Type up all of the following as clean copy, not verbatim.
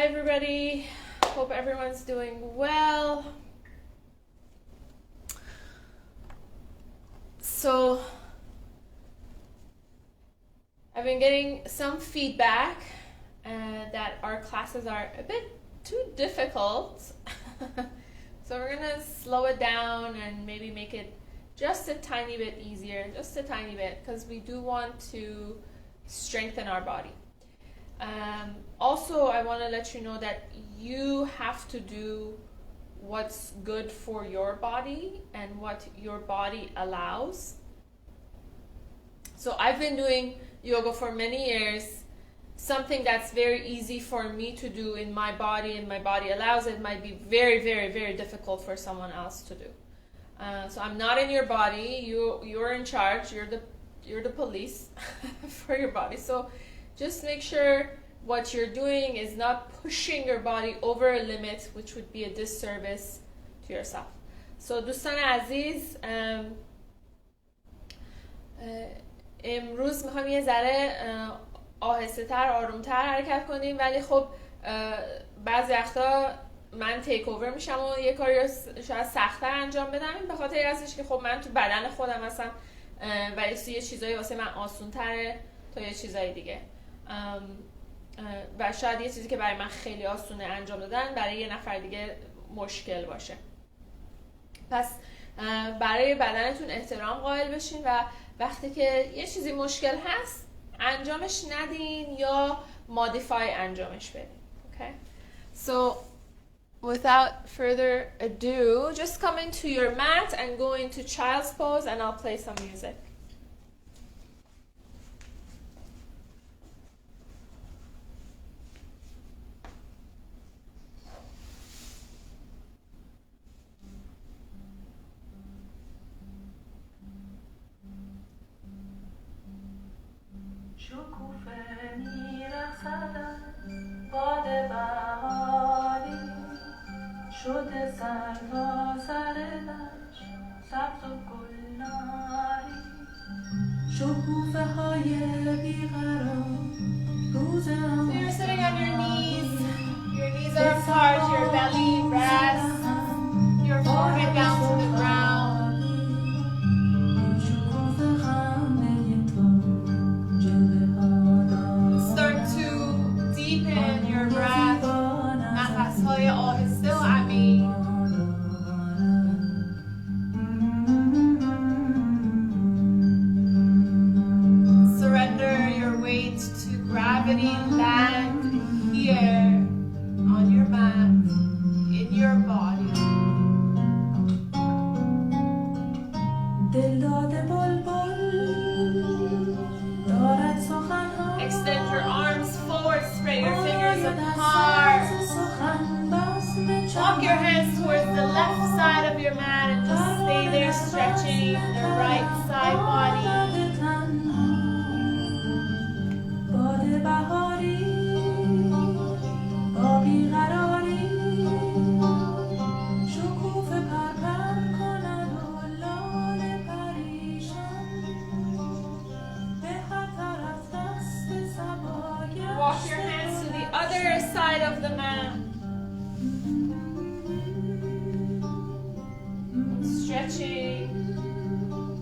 everybody. Hope everyone's doing well. So, I've been getting some feedback that our classes are a bit too difficult. So we're gonna slow it down and maybe make it just a tiny bit easier, just a tiny bit, because we do want to strengthen our body. Also, I want to let you know that you have to do what's good for your body and what your body allows. So I've been doing yoga for many years. Something that's very easy for me to do in my body and my body allows it might be very, very, very difficult for someone else to do. So I'm not in your body. You're in charge. You're the police for your body. So just make sure what you're doing is not pushing your body over a limit, which would be a disservice to yourself. So دوستان عزیز، امروز میخوایم یه ذره آهسته تر، آروم تر حرکت کنیم، ولی خب بعضی وقتا من تیک اوور میشم و یه کاری شاید سخت‌تر انجام بدم. این به خاطر ازش که خب من تو بدن خودم هستم، ولی یه چیزایی واسه من آسون تره تا یه چیزای دیگه، و شاید یه چیزی که برای من خیلی آسونه انجام دادن برای یه نفر دیگه مشکل باشه. پس برای بدنتون احترام قائل بشین و وقتی که یه چیزی مشکل هست انجامش ندین یا مودیفای انجامش بدین. Okay? So without further ado, just come into your mat and go into child's pose, and I'll play some music. شکوفه میرقصد باد بهاری شده سر تا سر دشت سبز و گلناری شکوفه های بیقرار روز So you're sitting on your knees are apart, your belly rests, your forehead down to the ground. Deepen your breath. نفس‌های آهسته و عمیق. Surrender your weight to gravity. Land here on your mat, in your body. Extend your arms forward, spread your fingers apart. Walk your hands towards the left side of your mat and just stay there stretching the right side body. Walk your hands to the other side of the mat. Stretching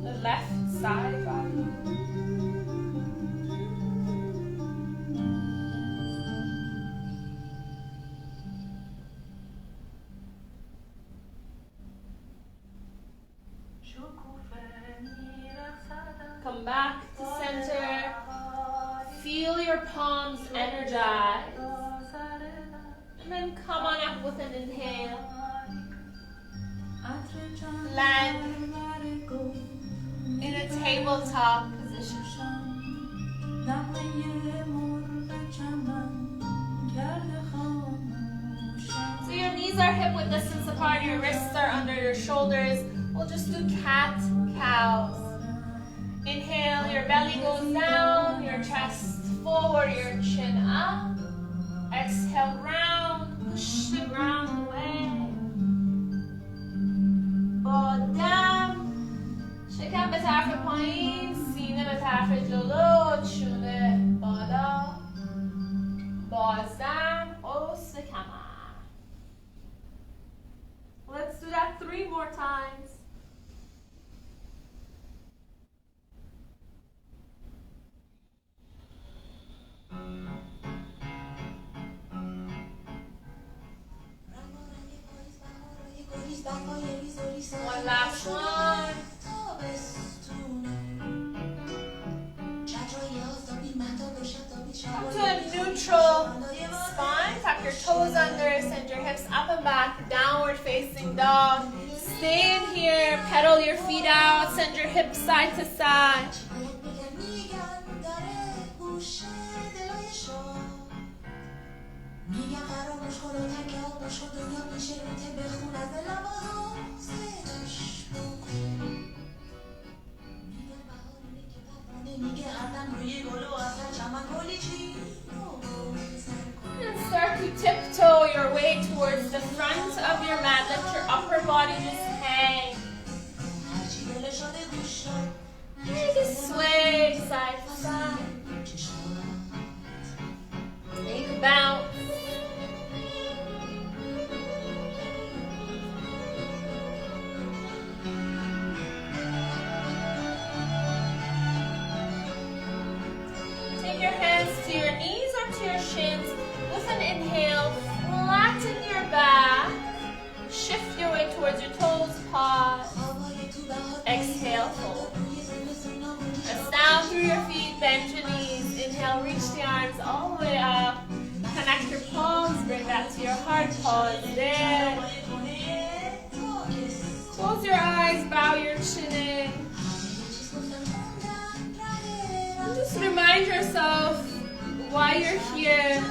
the left side body. Come back to center. Feel your palms energize. And then come on up with an inhale. Land in a tabletop position. So your knees are hip width distance apart, your wrists are under your shoulders. We'll just do cat-cows. Inhale, your belly goes down, your chest forward, your chin up. Exhale, round, push the ground away. بادم شکم به طرف پایین، سینه به طرف جلو، شونه بالا. بازدم، قوس more times. One last one. Come to a neutral spine. Tuck your toes under, send your hips up and back, downward facing dog. Stay in here, pedal your feet out, send your hips side to side. And start to tiptoe your way towards the front of your mat. Let your upper body just hang. And just sway side to side. Make a bounce. Take your hands to your knees or to your shins. With an inhale, flatten your back. Shift your way towards your toes, pause. Exhale, fold. Press down through your feet, bend your knees. Inhale, reach the arms all the way up. Connect your palms, bring that to your heart, pause there. Close your eyes, bow your chin in. And just remind yourself why you're here.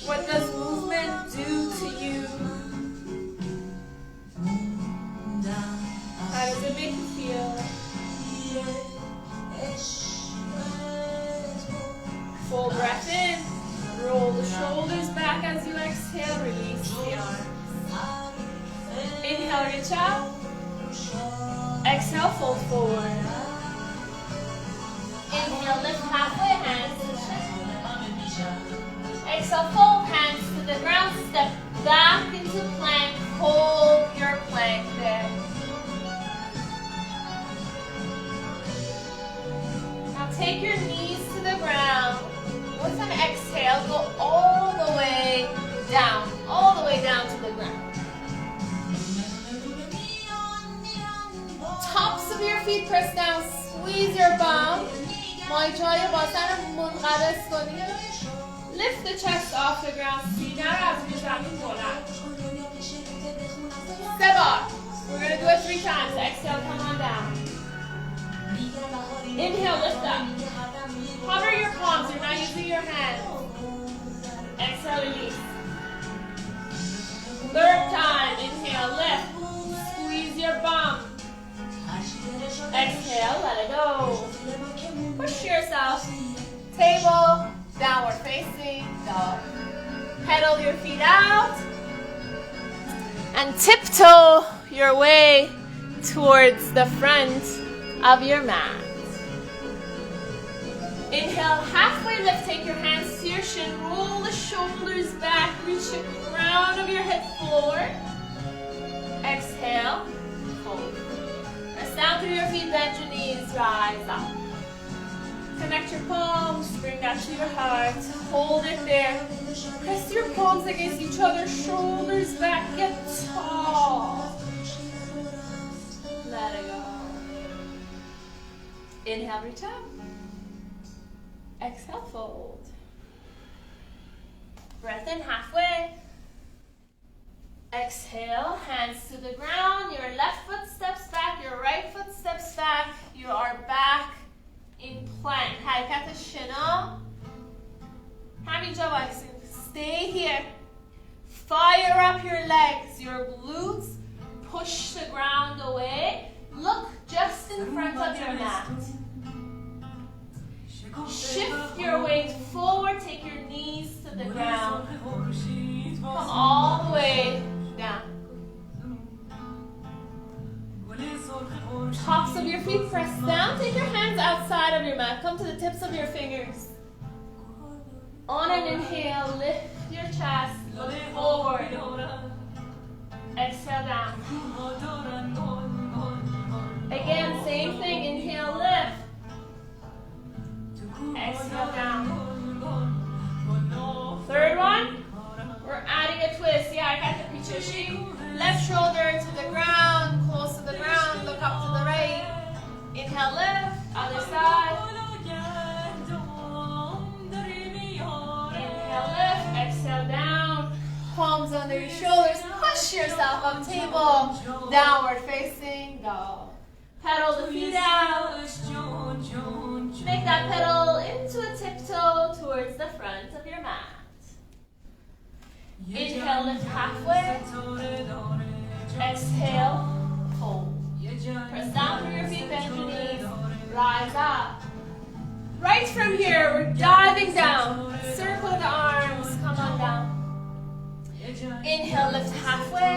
What does movement do to you? How does it make you feel? Full breath in. Roll the shoulders back as you exhale. Release the arms. Inhale, reach out. Exhale, fold forward. Inhale, lift halfway, hands to chest. Exhale, fold hands to the ground. Step back into plank. Hold your plank there. Now take your knees to the ground. With an exhale, go all the way down to the ground. Tops of your feet press down, squeeze your bum. مایچه‌های باسن رو منقبض کنید. Lift the chest off the ground. سینه رو از روی زمین بلند. 3 بار. We're going to do it 3 times. Exhale, come on down. Inhale, lift up. Hover your palms, you're not using your hands. Exhale, release. 3rd time, inhale, lift. Squeeze your bum. Exhale, let it go. Push yourself. Table, downward facing dog. Pedal your feet out. And tiptoe your way towards the front of your mat. Inhale, halfway lift, take your hands to your shin, roll the shoulders back, reach the crown of your head forward. Exhale, fold. Press down through your feet, bend your knees, rise up. Connect your palms, bring that to your heart, hold it there. Press your palms against each other, shoulders back, get tall. Let it go. Inhale, reach up. Exhale, fold. Breath in halfway. Exhale, hands to the ground. Your left foot steps back, your right foot steps back. You are back in plank. حرکت شنا. همینجا وایسید. Stay here. Fire up your legs, your glutes. Push the ground away. Look just in front of your mat. Shift your weight forward, take your knees to the ground. Come all the way down. Tops of your feet press down, take your hands outside of your mat. Come to the tips of your fingers. On an inhale, lift your chest, look forward. Exhale down. Shishing. Left shoulder to the ground, close to the ground, look up to the right. Inhale, lift, other side. Inhale, lift, exhale down. Palms under your shoulders, push yourself up table. Downward facing dog. Pedal the feet out. Make that pedal into a tiptoe towards the front of your mat. Inhale, lift halfway. Exhale, hold. Press down through your feet, bend your knees. Rise up. Right from here, we're diving down. Circle the arms, come on down. Inhale, lift halfway.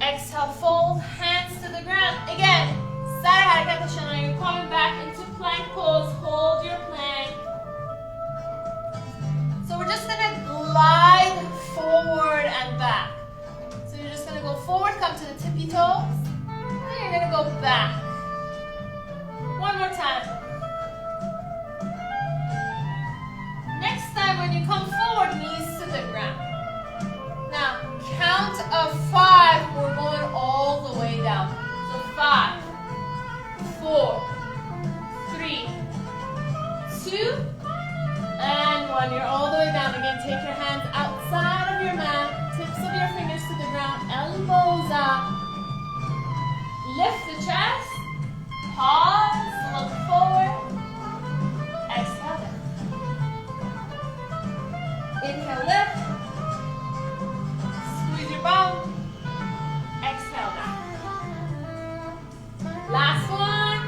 Exhale, fold, hands to the ground. Again, Sara Harakat Shana, you're coming back into plank pose. Hold your plank. So we're just gonna glide forward and back. So you're just gonna go forward, come to the tippy toes, and then you're gonna go back. One more time. Next time when you come forward, knees to the ground. Now, count of 5, we're going all the way down. So 5, 4, 3, 2, and 1. You're all the way down. Again, take your hands outside of your mat, tips of your fingers to the ground, elbows up. Lift the chest, pause, look forward, exhale lift. Inhale, lift. Squeeze your bum. Exhale down. Last one.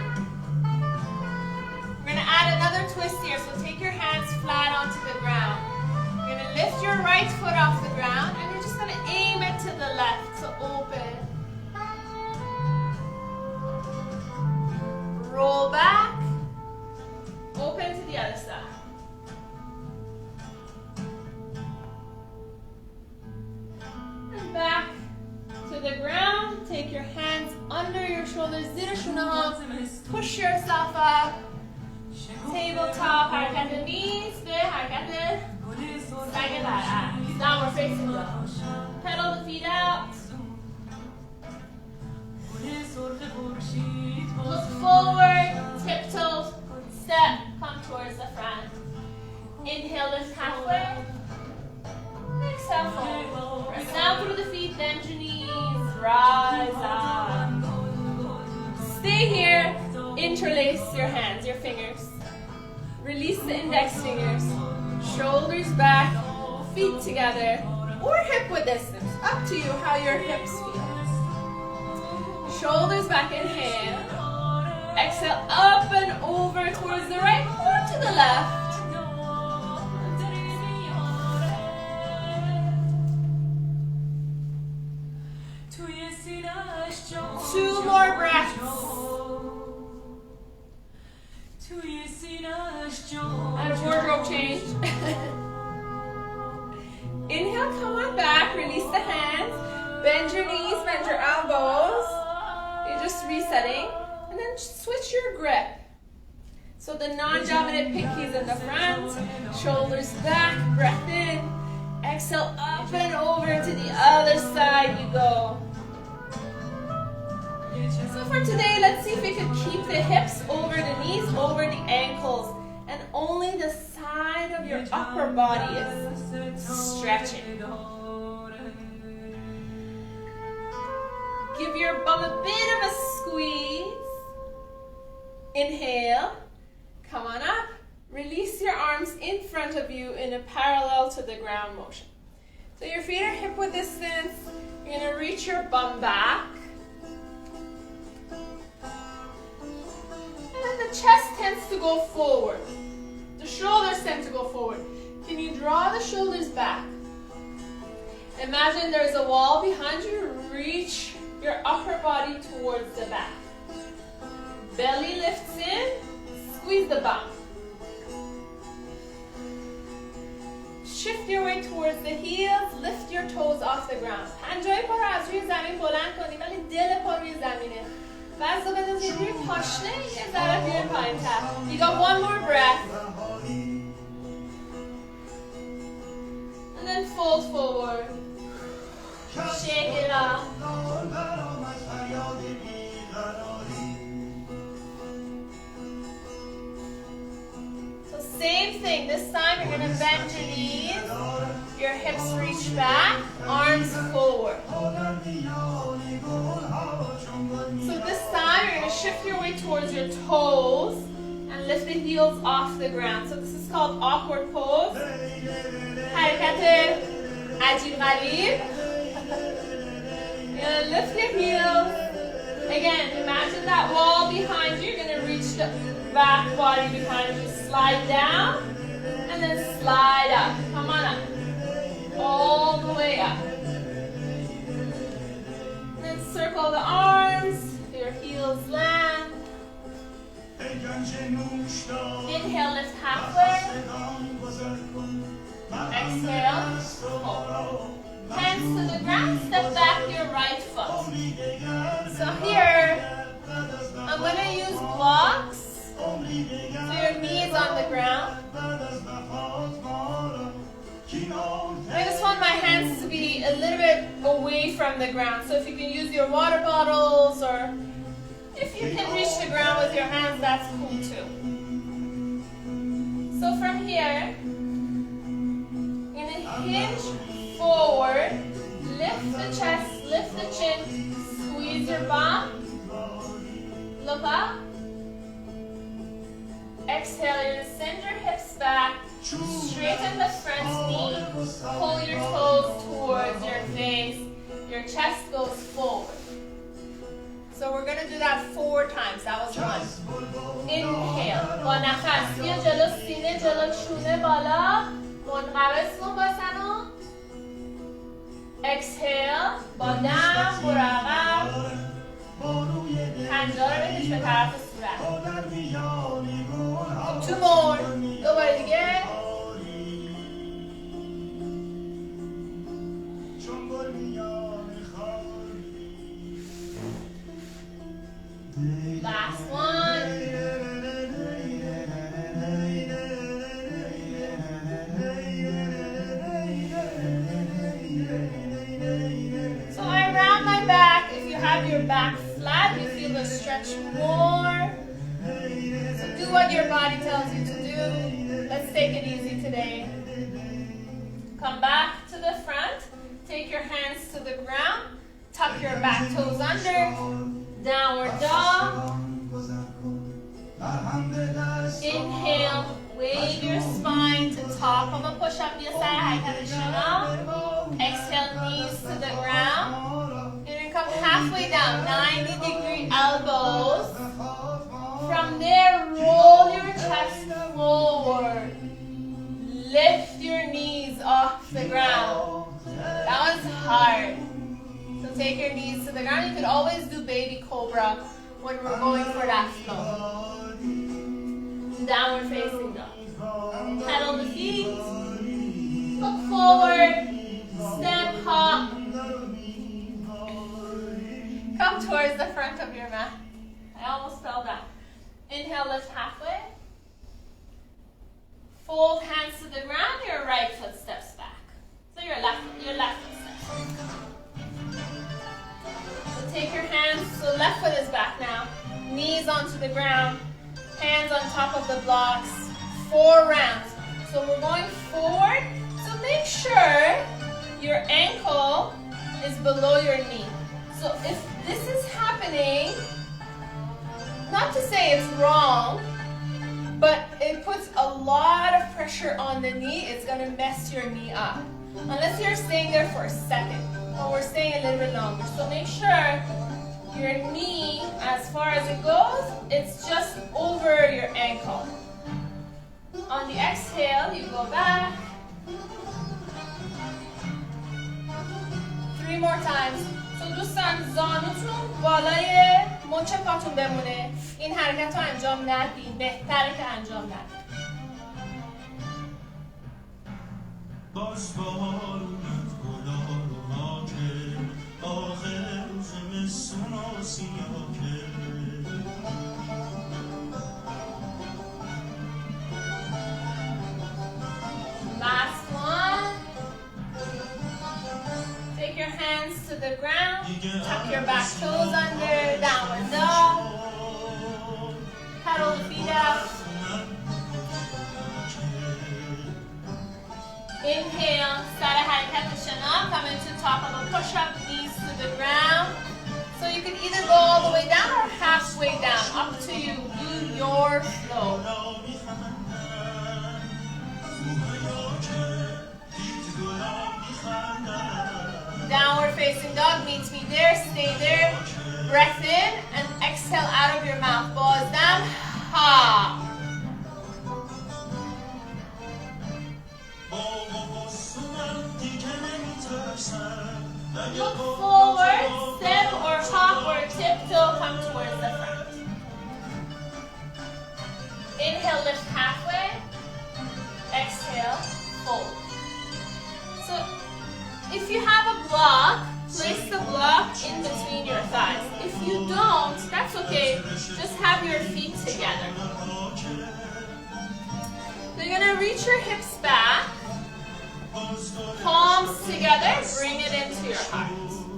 We're going to add another twist here. So take your hands flat onto the ground. You're going to lift your right foot off the ground and you're just going to aim it to the left. So open. Roll back. Open to the other side. Back to the ground. Take your hands under your shoulders. Zir shunah. Push yourself up. Tabletop. Harakat knees. Harakat sag bar'aks. Downward facing dog. Pedal the feet out. Look forward. Tiptoes. Step. Come towards the front. Inhale, lift halfway. Exhale, fold. Press down through the feet, bend your knees, rise up. Stay here, interlace your hands, your fingers. Release the index fingers, shoulders back, feet together, or hip width distance. Up to you how your hips feel. Shoulders back, inhale. Exhale, up and over towards the right or to the left. Two more breaths. And wardrobe change. Inhale, come on back. Release the hands. Bend your knees, bend your elbows. You're just resetting. And then switch your grip. So the non-dominant pinkies in the front. Shoulders back. Breath in. Exhale, up and over to the other side you go. So for today, let's see if we can keep the hips over the knees, over the ankles, and only the side of your upper body is stretching. Give your bum a bit of a squeeze. Inhale. Come on up. Release your arms in front of you in a parallel to the ground motion. So your feet are hip width distance. You're going to reach your bum back. And then the chest tends to go forward. The shoulders tend to go forward. Can you draw the shoulders back? Imagine there's a wall behind you. Reach your upper body towards the back. Belly lifts in. Squeeze the bum. Shift your way towards the heels. Lift your toes off the ground. پنجه‌های پا رو از روی زمین بلند کنید ولی دل پا روی زمینه. وزن بندازید روی پاشنه یه ذره بیاین پایین‌تر. You got one more breath. And then fold forward. Shake it off. So same thing. This time you're going to bend your knees. Your hips reach back. Arms forward. So this time you're going to shift your weight towards your toes and lift the heels off the ground. So this is called awkward pose. حرکت عجیب غریب. You're going to lift your heels. Again, imagine that wall behind you. You're going to reach the back body behind you. Slide down and then slide up. Come on up. All the way up. And then circle the arms. Your heels land. Inhale, lift halfway. Exhale. Hold. Hands to the ground. Step back your right foot. So here, I'm going to use blocks. So your knee is on the ground. I just want my hands to be a little bit away from the ground. So if you can use your water bottles or if you can reach the ground with your hands, that's cool too. So from here, you're going to hinge forward, lift the chest, lift the chin, squeeze your bum, look up. Exhale, you're going to send your hips back, straighten the front knee, pull your toes towards your face, your chest goes forward. So we're going to do that 4 times. That was 1. Inhale. با نفس بیا جلو سینه جلو شونه بالا منقبض کن با سنو. Exhale. با دم برو عقب. پنجه رو بکش به طرف صورت. 2 more. دوباره دیگه. Last one. So I round my back. If you have your back flat, you feel the stretch more. So do what your body tells you to do. Let's take it easy today. Come back to the front. Take your hands to the ground. Tuck your back toes under. Downward dog. Inhale, wave your spine to top of a push-up. Exhale, knees to the ground. You're going to come halfway down, 90-degree elbows. From there, roll your chest forward. Lift your knees off the ground. That one's hard. So take your knees to the ground. You could always do baby cobra when we're going for that flow. Downward facing dog. Pedal the feet. Look forward. Step hop. Come towards the front of your mat. I almost fell down. Inhale, lift halfway. Fold hands to the ground. Your right foot steps back. So your left foot steps back. So take your hands, so left foot is back now. Knees onto the ground, hands on top of the blocks. 4 rounds. So we're going forward. So make sure your ankle is below your knee. So if this is happening, not to say it's wrong, but it puts a lot of pressure on the knee, it's going to mess your knee up. Unless you're staying there for a second. Or we're staying a little bit longer. So make sure your knee, as far as it goes, it's just over your ankle. On the exhale, you go back. 3 more times. So دوستان زانوتون بالای مچ پاتون بمونه. این حرکت رو انجام ندید. بهتره که انجام ندید. Last one. Take your hands the ground. Tuck your back toes under. Downward dog. Pedal the feet out. Inhale, سر حرکت شنا, come into top of a push-up, knees to the ground. So you can either go all the way down or halfway down, up to you, do your flow. Downward facing dog, meet me there, stay there. Breath in and exhale out of your mouth. Pause down, ha. Look forward, step or hop or tiptoe, come towards the front. Inhale, lift halfway. Exhale, fold. So if you have a block, place the block in between your thighs. If you don't, that's okay. Just have your feet together. So you're going to reach your hips back. Palms together, bring it into your heart.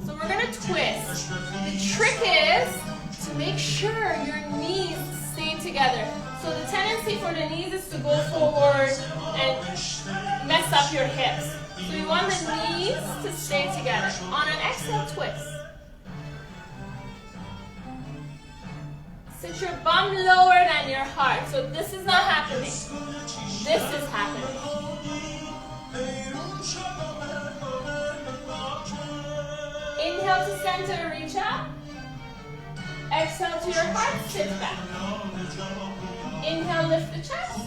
So we're going to twist. The trick is to make sure your knees stay together. So the tendency for the knees is to go forward and mess up your hips. So you want the knees to stay together. On an exhale, twist. Sit your bum lower than your heart. So this is not happening. This is happening. Inhale to center, reach up. Exhale to your heart, sit back. Inhale, lift the chest.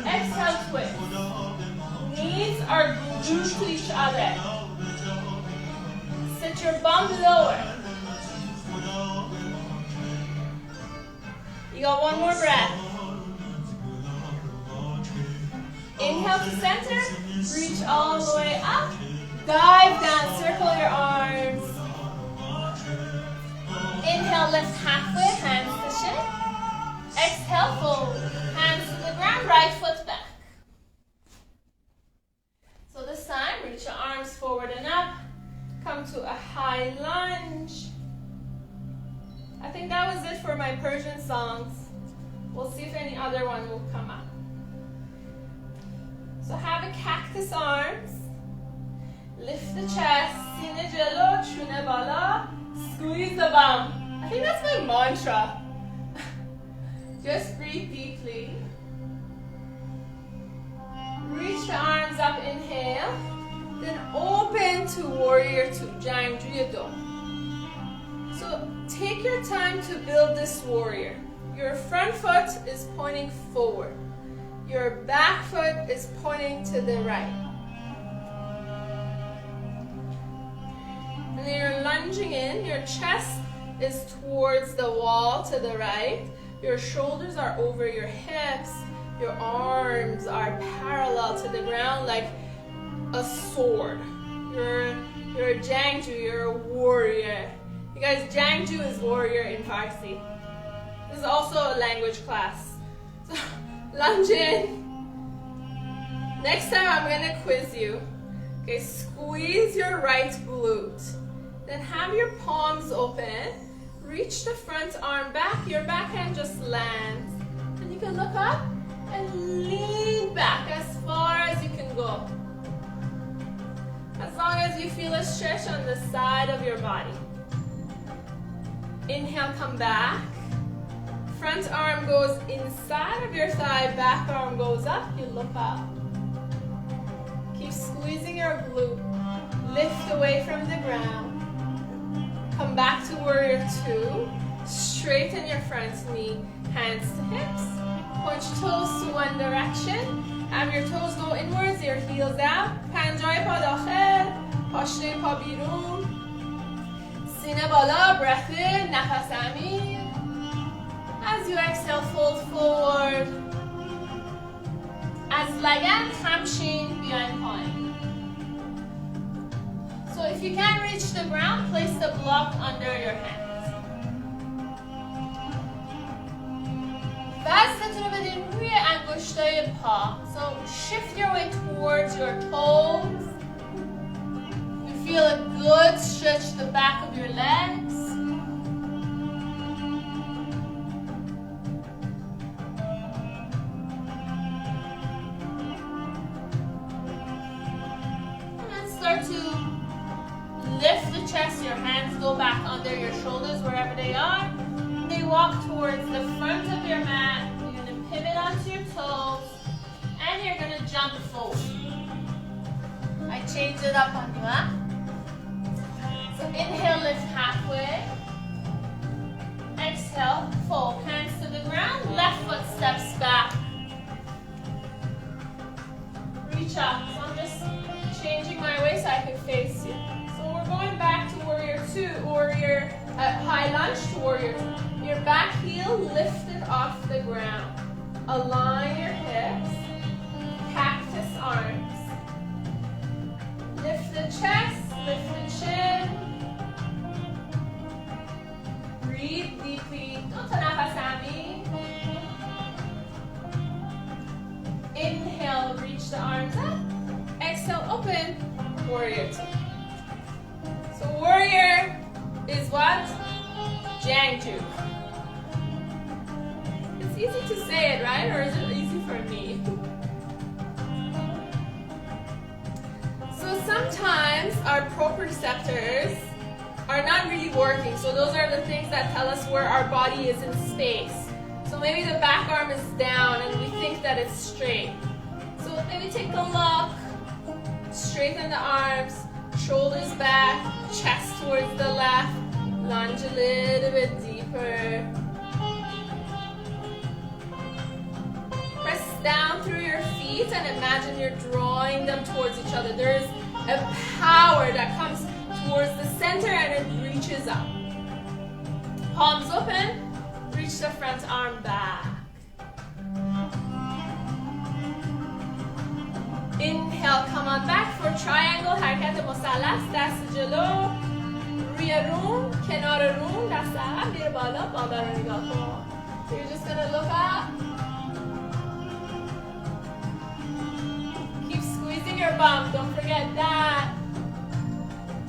Exhale, twist. Knees are glued to each other. Sit your bum lower. You got one more breath. Inhale to center, reach all the way up. Dive down, circle your arms. Inhale, lift halfway, hands to shin. Exhale, fold. Hands to the ground, right foot back. So this time, reach your arms forward and up. Come to a high lunge. I think that was it for my Persian songs. We'll see if any other one will come up. So have a cactus arms. Lift the chest, sine jalo, chune bala, squeeze the bum. I think that's my mantra. Just breathe deeply. Reach the arms up, inhale. Then open to warrior two, Jangjuya Do. So take your time to build this warrior. Your front foot is pointing forward. Your back foot is pointing to the right. And then you're lunging in. Your chest is towards the wall to the right. Your shoulders are over your hips. Your arms are parallel to the ground like a sword. You're a Jangju, you're a warrior. You guys, Jangju is warrior in Farsi. This is also a language class. So, lunge in. Next time I'm gonna quiz you. Okay, squeeze your right glute. Then have your palms open. Reach the front arm back. Your backhand just lands. And you can look up and lean back as far as you can go. As long as you feel a stretch on the side of your body. Inhale, come back. Front arm goes inside of your thigh, back arm goes up, you look up. Keep squeezing your glute. Lift away from the ground. Come back to warrior two. Straighten your front knee, hands to hips. Point toes to one direction. Have your toes go inwards, your heels out. Panjay pa dakhil, pashne pa birun. Sine bala, breath in, nafas amir. As you exhale, fold forward. As lagan, hamshin, behind point. So if you can't reach the ground, place the block under your hands. دستتون رو بدین روی انگشتای پا. So shift your way towards your toes. You feel a Good. Stretch the back of your legs. And then start to lift the chest. Your hands go back under your shoulders wherever they are. They walk towards the front of your mat. You're going to pivot onto your toes. And you're going to jump forward. I changed it up on you, huh? So inhale, lift halfway. Exhale, fold. Hands to the ground. Left foot steps back. Reach up. So I'm just changing my way so I can face you. So we're going back to warrior two, high lunge to warrior two. Your back heel lifted off the ground. Align your hips. Cactus arms. Lift the chest, lift the chin. Breathe deeply. Inhale, reach the arms up. Exhale, open. Warrior two. So warrior is what? Jiangju. It's easy to say it, right? Or is it easy for me? So sometimes our proprioceptors are not really working. So those are the things that tell us where our body is in space. So maybe the back arm is down and we think that it's straight. So maybe take a look. Straighten the arms, shoulders back, chest towards the left. Lunge a little bit deeper. Press down through your feet and imagine you're drawing them towards each other. There is a power that comes towards the center and it reaches up. Palms open, reach the front arm back. Inhale, come on back for triangle. حرکت مثلث. دست جلو. روی روم. کنار روم. دست عقب. بیر بالا. بالا رو نگاه کن. So you're just gonna look up. Keep squeezing your bum. Don't forget that.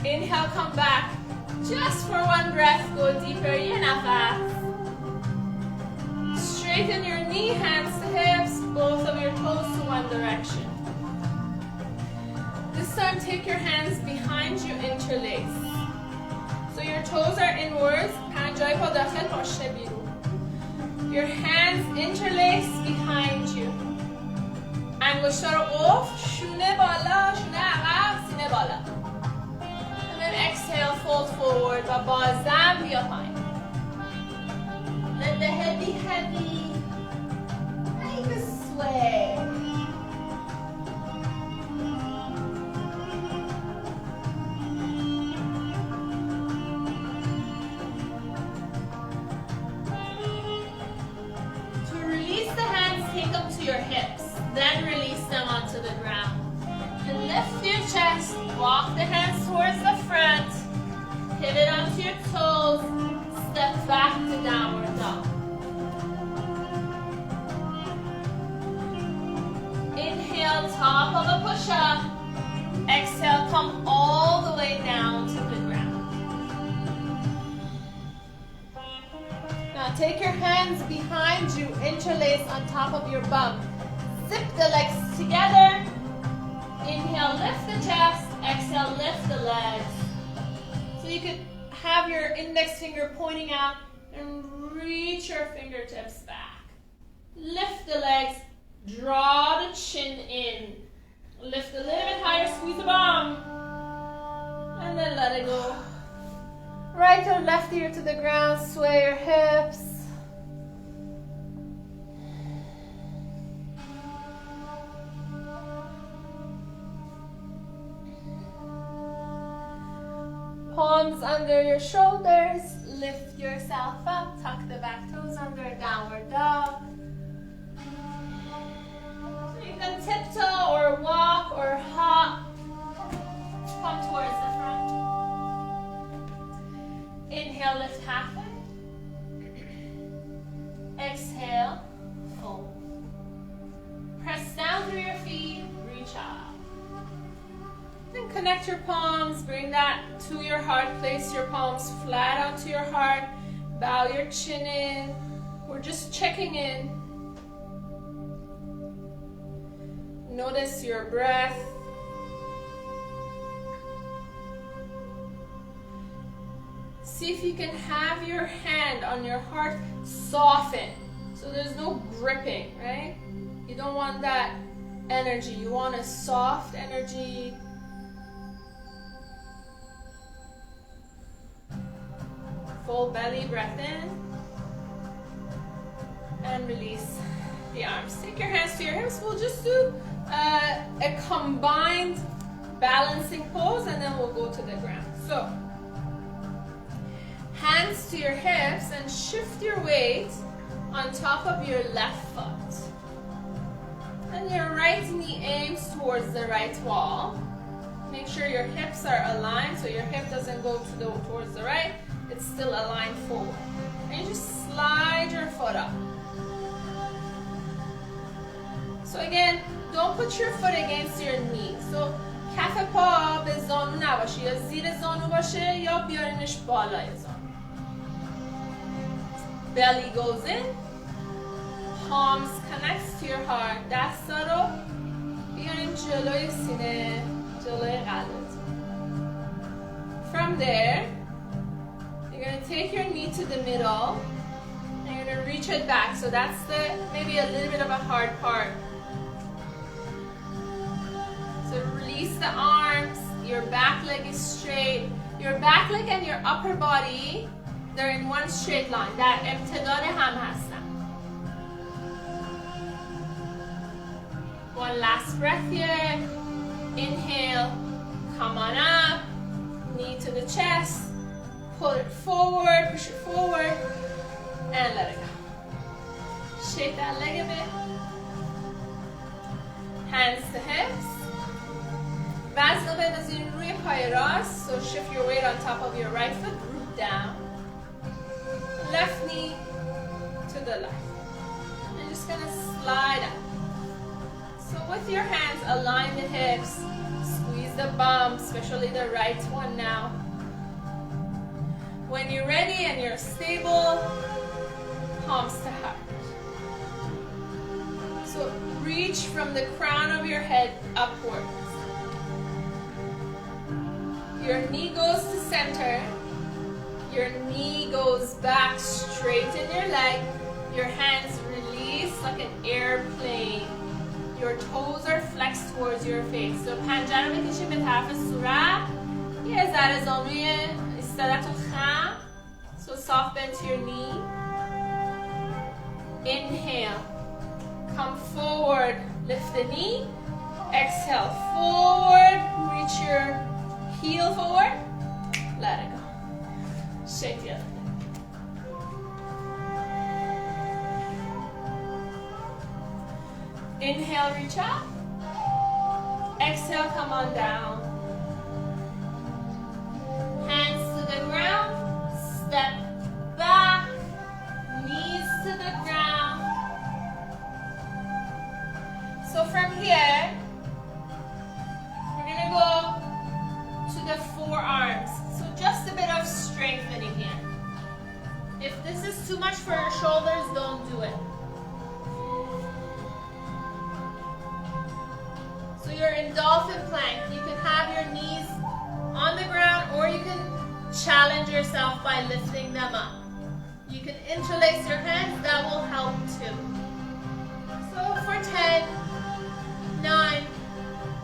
Inhale, come back. Just for one breath, go deeper. یه نفس. Straighten your knee, hands to hips, both of your toes to one direction. This time, take your hands behind you, interlace. So your toes are inwards, پنجه‌های پا داخل، پشت بیرون. Your hands interlace behind you. انگشتا رو قفل، شونه بالا، شونه عقب، سینه بالا. And then exhale, fold forward و بازم بیا پایین. Let the head be heavy. Make a sway. To release the hands, take them to your hips. Then release them onto the ground. And lift your chest. Walk the hands towards the front. Pivot onto your toes. Step back to downward dog. Inhale, top of a push-up. Exhale, come all the way down to the ground. Now take your hands behind you, interlace on top of your bum. Zip the legs together. Inhale, lift the chest. Exhale, lift the legs. So you could have your index finger pointing out and reach your fingertips back. Lift the legs, draw the chin in. Lift a little bit higher, squeeze the bum. And then let it go. Right or left ear to the ground, sway your hips. Palms under your shoulders, lift yourself up, tuck the back toes under, downward dog. So you can tiptoe or walk or hop, come towards the front. Inhale, lift halfway. Exhale, fold. Press down through your feet, reach up. Then connect your palms, bring that to your heart, place your palms flat onto your heart, bow your chin in. We're just checking in. Notice your breath. See if you can have your hand on your heart soften. So there's no gripping, right? You don't want that energy. You want a soft energy. Full belly breath in. And release the arms. Take your hands to your hips. We'll just do a combined balancing pose and then we'll go to the ground. So, hands to your hips and shift your weight on top of your left foot. And your right knee aims towards the right wall. Make sure your hips are aligned so your hip doesn't go towards the right. It's still aligned forward. And you just slide your foot up. So again, don't put your foot against your knee. So کف پا به زانو نباشه یا زیر زانو باشه یا بیارینش بالای زانو. Belly goes in. Palms connects to your heart. دستا رو بیارین جلوی سینه، جلوی قلبت. From there, you're going to take your knee to the middle and you're going to reach it back. So that's maybe a little bit of a hard part. So release the arms, your back leg is straight. Your back leg and your upper body, they're in one straight line. در امتداد هم هستن. One last breath here. Inhale, come on up. Knee to the chest. Pull it forward, push it forward, and let it go. Shake that leg a bit. Hands to hips. وزن بندازین روی پای راست. So shift your weight on top of your right foot, root down. Left knee to the left. And just gonna slide up. So with your hands, align the hips. Squeeze the bum, especially the right one now. When you're ready and you're stable, palms to heart. So reach from the crown of your head upwards. Your knee goes to center. Your knee goes back, straighten your leg. Your hands release like an airplane. Your toes are flexed towards your face. So پنجه رو بکشید به طرف صورت. یه ذره زانوی استادتون خم. So soft bend to your knee. Inhale. Come forward. Lift the knee. Exhale. Forward. Reach your heel forward. Let it go. Shake the other leg. Inhale, reach up. Exhale, come on down. Hands to the ground. Step back. Knees to the ground. So from here, we're going to go to the forearms. So just a bit of strengthening here. If this is too much for your shoulders, don't do it. So you're in dolphin plank. You can have your knees on the ground or you can challenge yourself by lifting them up. You can interlace your hands, that will help too. So for 10, 9,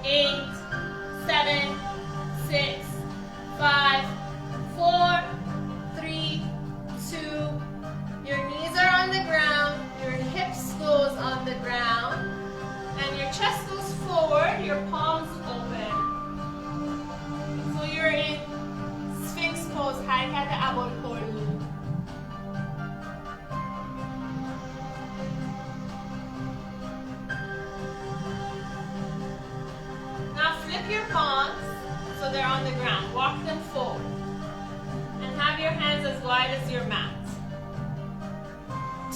8, 7, 6, 5, 4, 3, 2, your knees are on the ground, your hips goes on the ground, and your chest goes forward, your palms open. So you're in Sphinx pose, حرکت ابوالهلو. Now flip your palms so they're on the ground. Walk them forward. And have your hands as wide as your mat.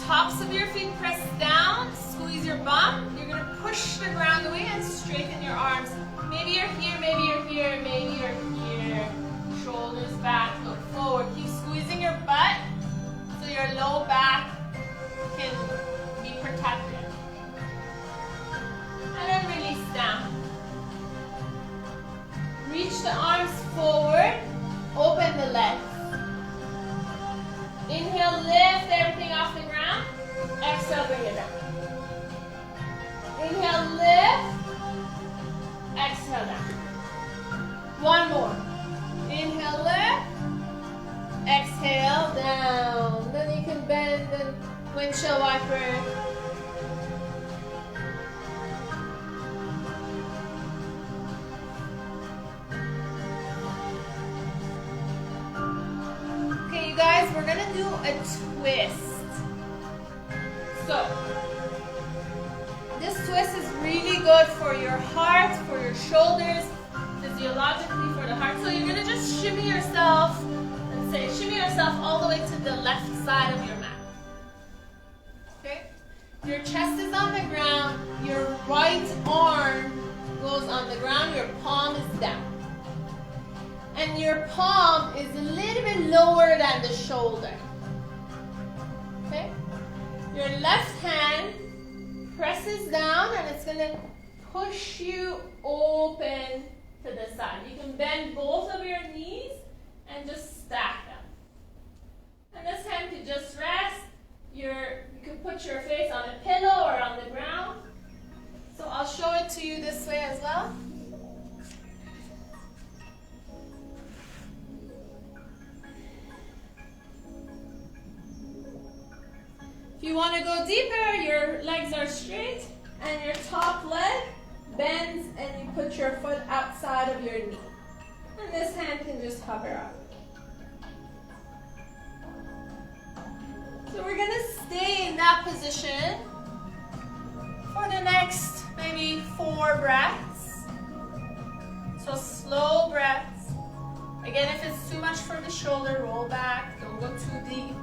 Tops of your feet press down, squeeze your bum. You're going to push the ground away and straighten your arms. Maybe you're here, maybe you're here, maybe the arms forward, open the legs. Inhale, lift everything off the ground. Exhale, bring it down. Inhale, lift. Exhale, down. One more. Inhale, lift. Exhale, down. Then you can bend the windshield wiper. Okay, you guys, we're gonna do a twist. So, this twist is really good for your heart, for your shoulders, physiologically for the heart. So you're gonna just shimmy yourself and say, shimmy yourself all the way to the left side of your mat. Okay? Your chest is on the ground, your right arm goes on the ground, your palm is down. And your palm is a little bit lower than the shoulder. Okay? Your left hand presses down and it's going to push you open to the side. You can bend both of your knees and just stack them. And this hand could just rest. You can put your face on a pillow or on the ground. So I'll show it to you this way as well. If you want to go deeper, your legs are straight and your top leg bends and you put your foot outside of your knee. And this hand can just hover up. So we're going to stay in that position for the next maybe 4 breaths. So slow breaths. Again, if it's too much for the shoulder, roll back. Don't go too deep.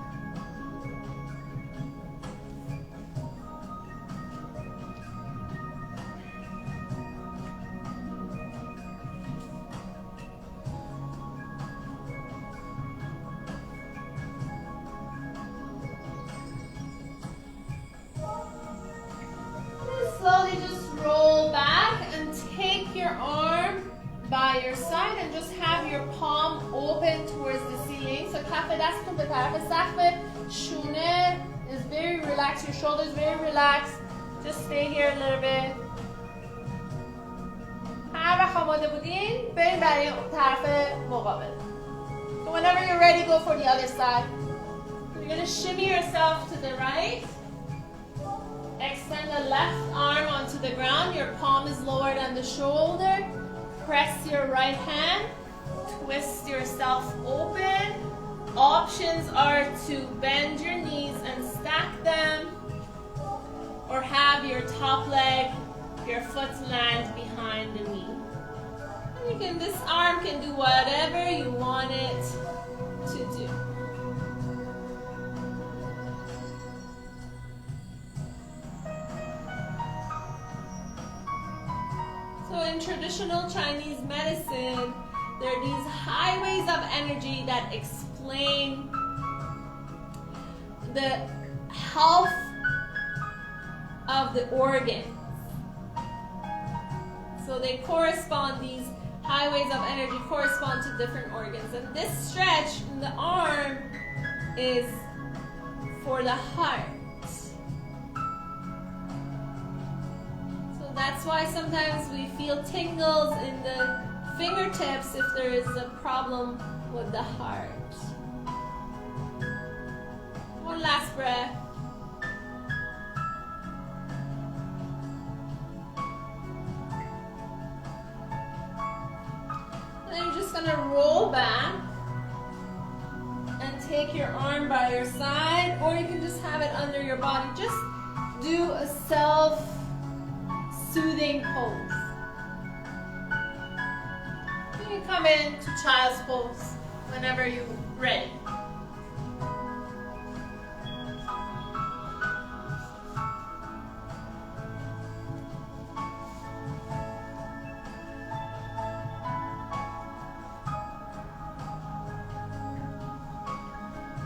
Slowly just roll back and take your arm by your side and just have your palm open towards the ceiling. So کف دستتون به طرف سقف، شونه is very relaxed, your shoulders very relaxed. Just stay here a little bit. هر وقت آماده بودین بریم برای طرف مقابل. So whenever you're ready, go for the other side. You're going to shimmy yourself to the right. Extend the left arm onto the ground. Your palm is lower than the shoulder. Press your right hand. Twist yourself open. Options are to bend your knees and stack them, or have your top leg, your foot land behind the knee. This arm can do whatever you want it to do. So in traditional Chinese medicine, there are these highways of energy that explain the health of the organs. So they correspond, these highways of energy correspond to different organs. And this stretch in the arm is for the heart. That's why sometimes we feel tingles in the fingertips if there is a problem with the heart. One last breath. And then you're just going to roll back and take your arm by your side, or you can just have it under your body. Just do a self-soothing pose. You can come into child's pose whenever you're ready.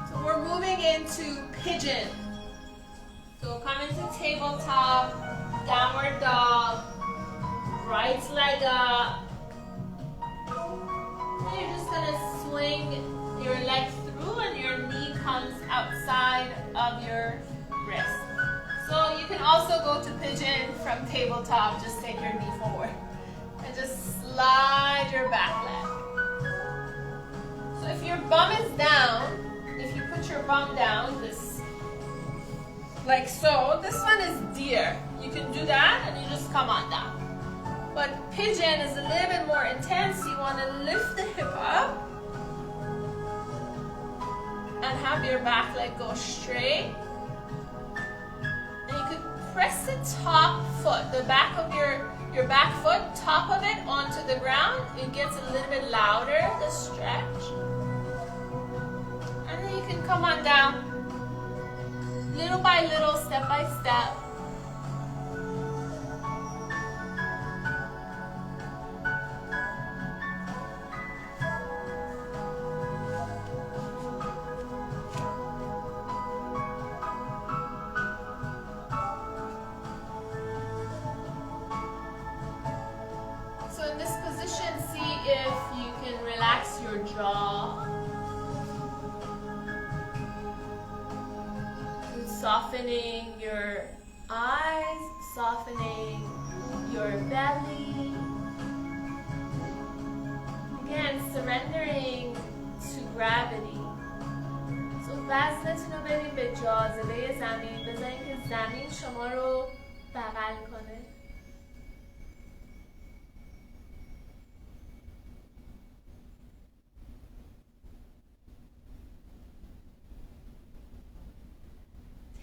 So we're moving into pigeon. So come into tabletop, downward dog, right leg up, gonna swing your leg through and your knee comes outside of your wrist. So you can also go to pigeon from tabletop. Just take your knee forward and just slide your back leg. So if your bum is down, if you put your bum down, this, like so, this one is deer. You can do that and you just come on down. But pigeon is a little bit more intense. You want to lift the hip up and have your back leg go straight. And you could press the top foot, the back of your back foot, top of it onto the ground. It gets a little bit louder, the stretch. And then you can come on down, little by little, step by step. Softening your eyes, softening your belly. Again, surrendering to gravity. So وزنتون رو بریم به جاذبه زمین. بذارین که زمین شما رو بغل کنه.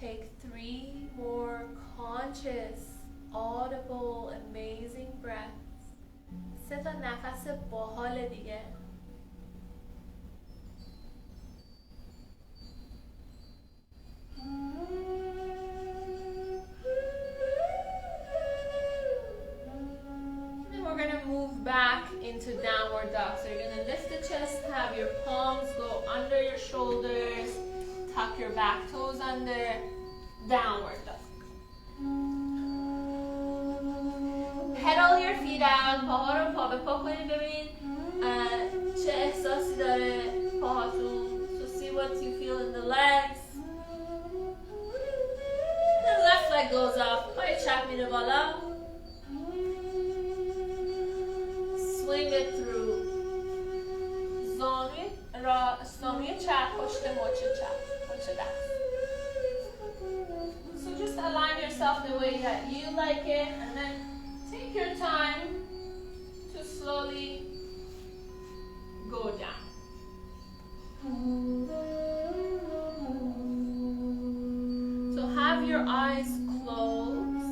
Take 3 more conscious, audible, amazing breaths. 3 تا نفس باحال دیگه. And we're going to move back into downward dog. So you're going to lift the chest, have your palms go under your shoulders. Tuck your back toes under, downward dog. Pedal your feet out, پاها رو پا به پا کنید ببینید چه احساسی داره پاهاتون. So see what you feel in the legs. The left leg goes up, پای چپ میره بالا. Swing it through. زانوی چپ پشت مچ چپ. So just align yourself the way that you like it and then take your time to slowly go down. So have your eyes closed.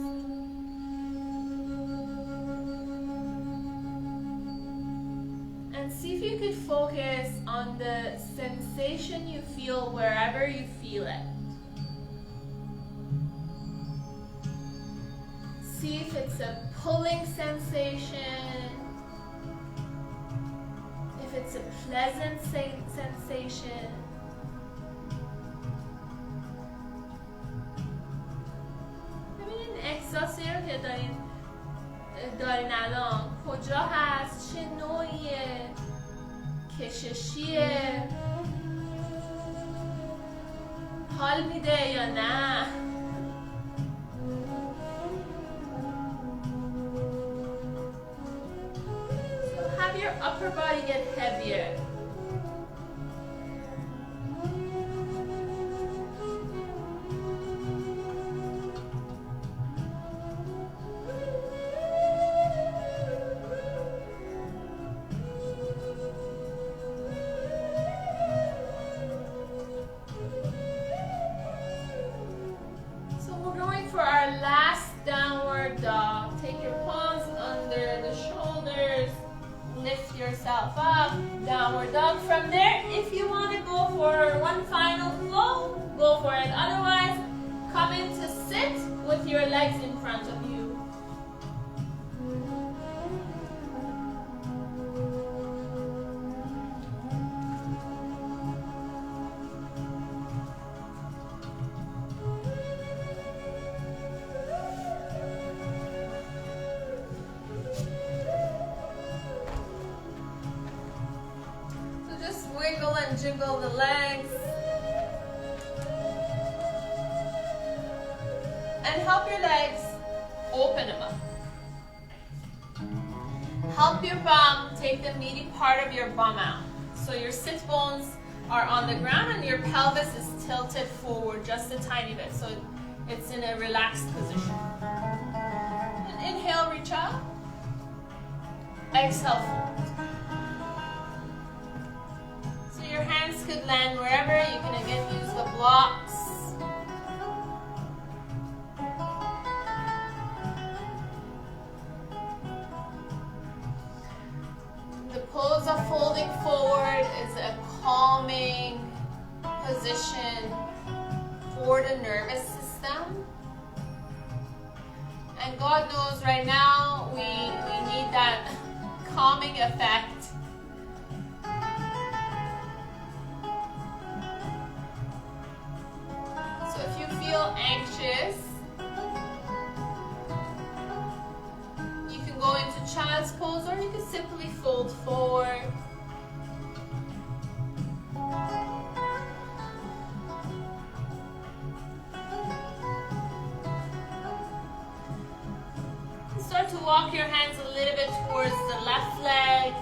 And see if you could focus on the sensation you feel wherever you feel it. See if it's a pulling sensation, if it's a pleasant sensation. ببینید احساسی رو که دارین الان کجا هست، چه نوعیه، کششیه، حال میده یا نه. So have your upper body get heavier. Yourself up, downward dog. From there, if you want to go for one final flow, go for it. Otherwise, come into sit with your legs in front of you. wiggle and jiggle the legs. And help your legs open them up. Help your bum take the meaty part of your bum out. So your sit bones are on the ground and your pelvis is tilted forward just a tiny bit. So it's in a relaxed position. And inhale, reach up. Exhale, fold. So your hands could land wherever. You can again use the blocks. The pose of folding forward is a calming position for the nervous system. And God knows right now we need that calming effect. So if you feel anxious, you can go into child's pose or you can simply fold forward. Start to walk your hands a little bit towards the left leg.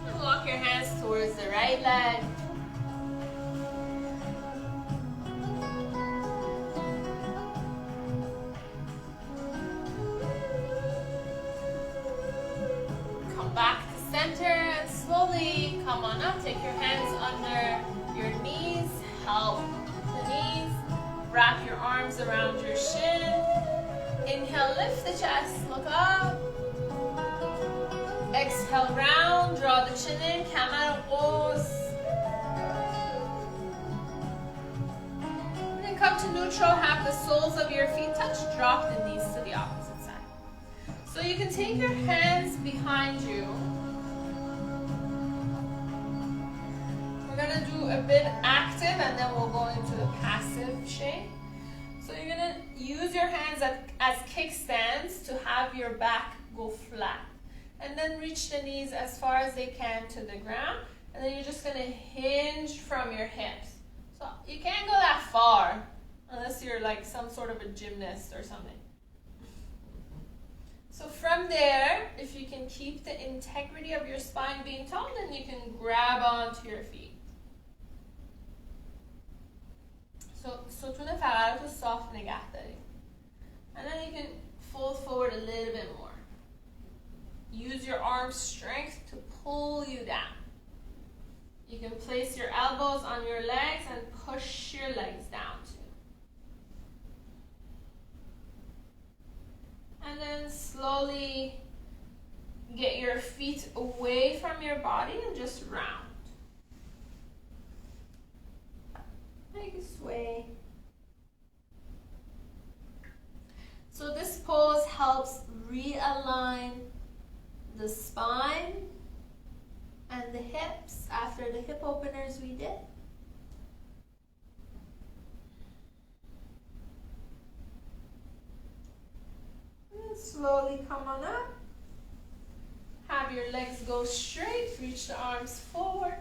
And walk your hands towards the right leg. Come back to center and slowly come on up. Take your hands under your knees. Help the knees. Wrap your arms around your shin. Inhale, lift the chest. Look up. Exhale, round. Draw the chin in. Kamar pose. And then come to neutral. Have the soles of your feet touch. Drop the knees to the opposite side. So you can take your hands behind you. We're going to do a bit active and then we'll go into the passive shape. So you're going to use your hands as kickstands to have your back go flat. And then reach the knees as far as they can to the ground. And then you're just going to hinge from your hips. So you can't go that far unless you're like some sort of a gymnast or something. So from there, if you can keep the integrity of your spine being tall, then you can grab onto your feet. So ستون فقرات رو soft نگه داریم. And then you can fold forward a little bit more. Use your arm strength to pull you down. You can place your elbows on your legs and push your legs down too. And then slowly get your feet away from your body and just round. Make a sway. So this pose helps realign the spine and the hips after the hip openers we did. And slowly come on up. Have your legs go straight, reach the arms forward.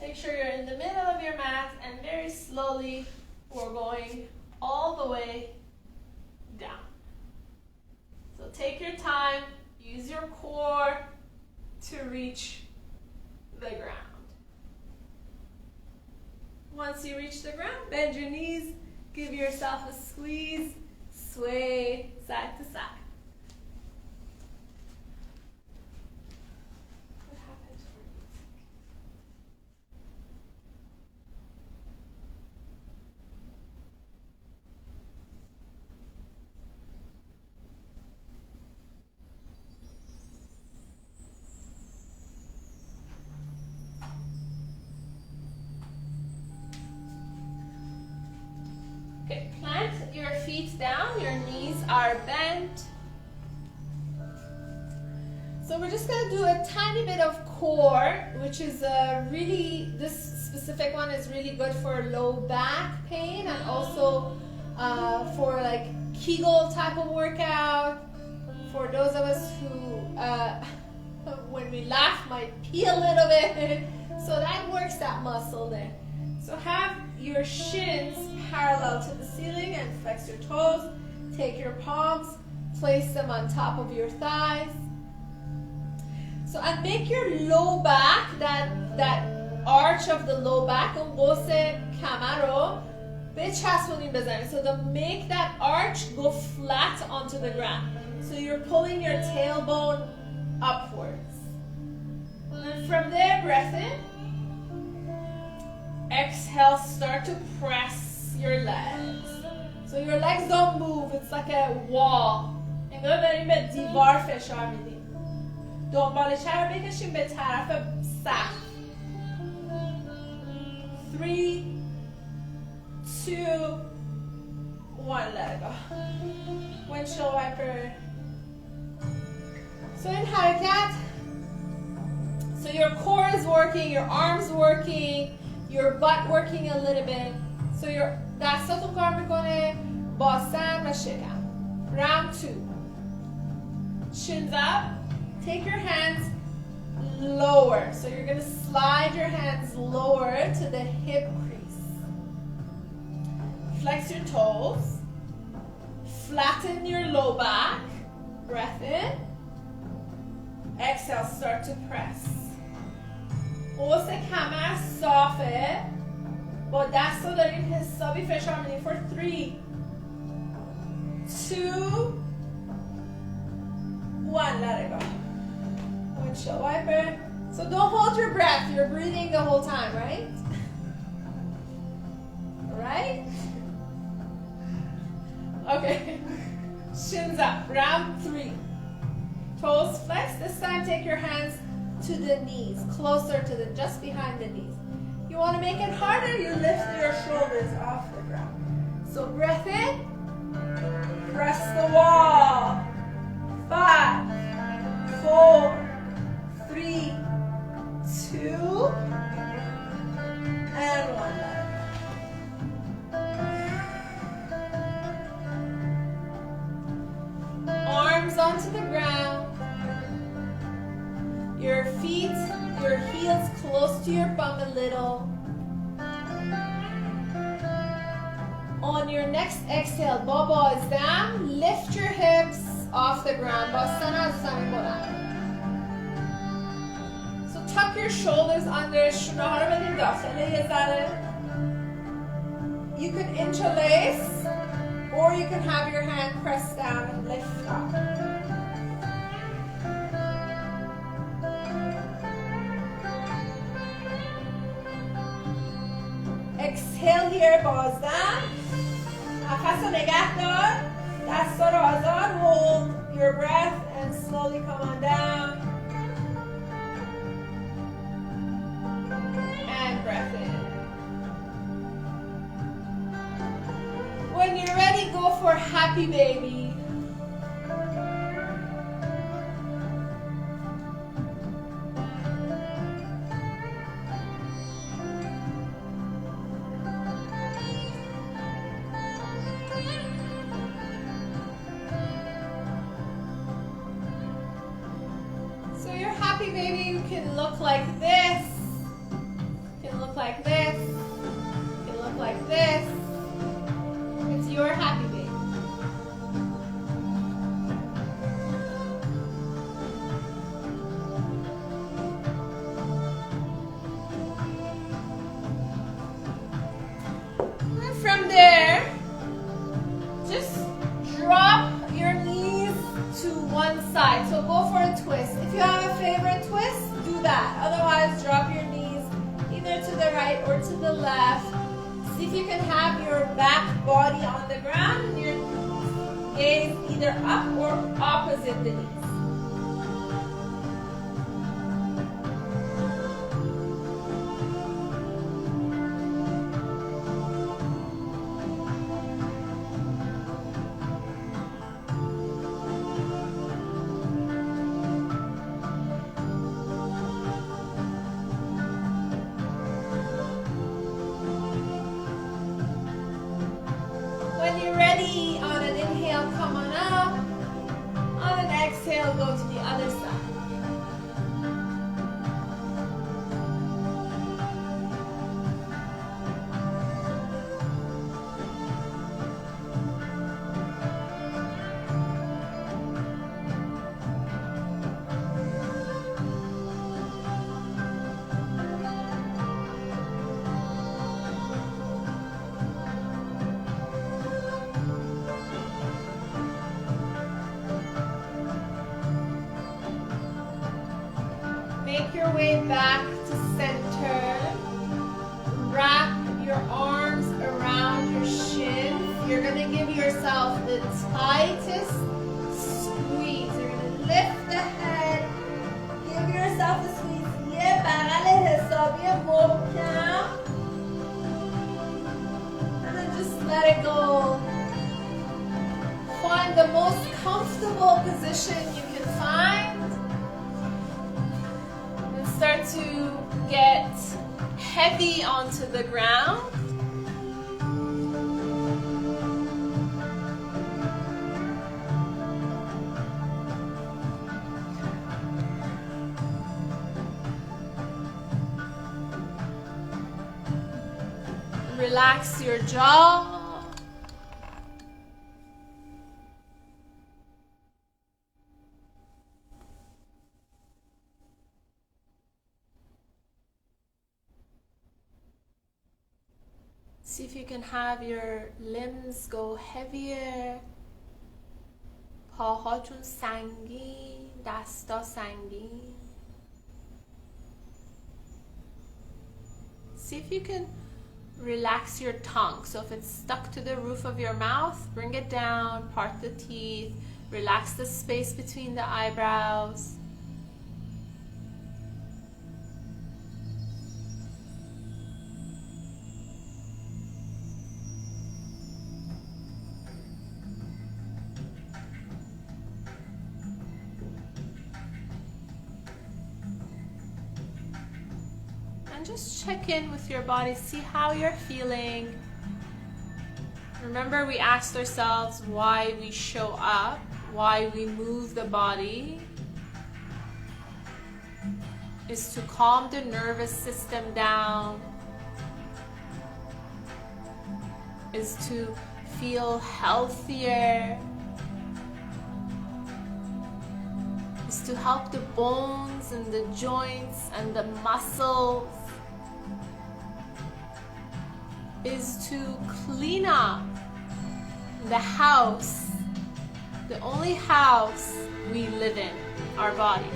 Make sure you're in the middle of your mat and very slowly we're going all the way down. So take your time, use your core to reach the ground. Once you reach the ground, bend your knees, give yourself a squeeze, sway side to side. Okay, plant your feet down, your knees are bent. So we're just going to do a tiny bit of core, which is this specific one is really good for low back pain and also for like Kegel type of workout. For those of us who, when we laugh, might pee a little bit. So that works that muscle there. So have your shins parallel to the ceiling and flex your toes. Take your palms, place them on top of your thighs. So and make your low back, that arch of the low back, اون قوس کمر رو بچسبونیم بزنیم. So to make that arch go flat onto the ground. So you're pulling your tailbone upwards. And from there, breath in. Exhale, start to press your legs. So your legs don't move, it's like a wall. انگار داریم به دیوار فشار میدیم. دنبالشه رو بکشیم به طرف سقف. 3, 2, 1, let it go. Windshield wiper. So in حرکت, so your core is working, your arms working, your butt working a little bit. So your دستاتون کار میکنه با سن و شکم. Round 2. Shins up. Take your hands lower. So you're going to slide your hands lower to the hip crease. Flex your toes. Flatten your low back. Breath in. Exhale, start to press. قوس کمر صافه. با دست رو داریم حسابی فشار میدیم. For 3, 2, 1, let it go. Windshield wiper. So don't hold your breath. You're breathing the whole time, right? Right? Okay. Shins up. Round 3. Toes flex. This time take your hands to the knees. Closer to the, just behind the knees. You want to make it harder, you lift your shoulders off the ground. So breath in. Press the wall. 5, 4, 3, 2, and 1. Arms onto the ground. Your feet, your heels close to your bum a little. On your next exhale, baba is down. Lift your hips off the ground. So tuck your shoulders under. You can interlace, or you can have your hand pressed down and lift up. Exhale here, بازدم. نفس رو نگه دار. دستا رو آزاد. Hold your breath and slowly come on down. And breath in. When you're ready, go for happy baby. Baby, you can look like this. You can look like this. You can look like this. It's your happy baby. And from there, just drop your knees to one side. So go for a twist. If you have a favorite twist, do that. Otherwise, drop your knees either to the right or to the left. See if you can have your back body on the ground and your gaze either up or opposite the knees. When when you're ready, on an inhale, come on up. On an exhale, go to the other side. Make your way back to center. Wrap your arms around your shins. You're going to give yourself the tightest squeeze. You're going to lift the head. Give yourself a squeeze. یه بغل حسابی محکم. And then just let it go. Find the most comfortable position you can find. Start to get heavy onto the ground. Relax your jaw. See if you can have your limbs go heavier. پاهاتون سنگین، دستا سنگین. See if you can relax your tongue. So if it's stuck to the roof of your mouth, bring it down, part the teeth, relax the space between the eyebrows. And just check in with your body, see how you're feeling. Remember, we asked ourselves why we show up, why we move the body, is to calm the nervous system down, is to feel healthier, is to help the bones and the joints and the muscles, is to clean up the house, the only house we live in, our body.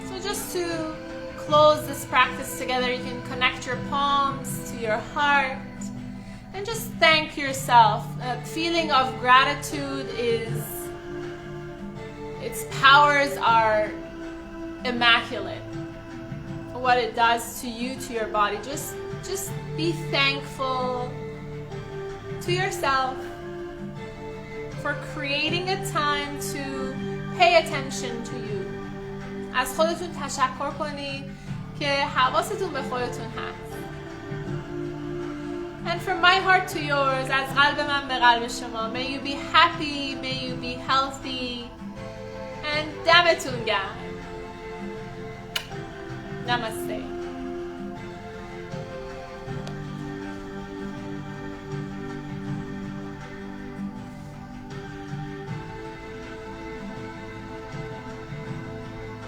So just to close this practice together, you can connect your palms to your heart. And just thank yourself. A feeling of gratitude its powers are immaculate. What it does to you, to your body. Just be thankful to yourself for creating a time to pay attention to you. از خودتون تشکر کنید که حواستون به خودتون هست. And from my heart to yours, از قلب من به قلب شما. May you be happy, may you be healthy, and دمتون گرم. Namaste.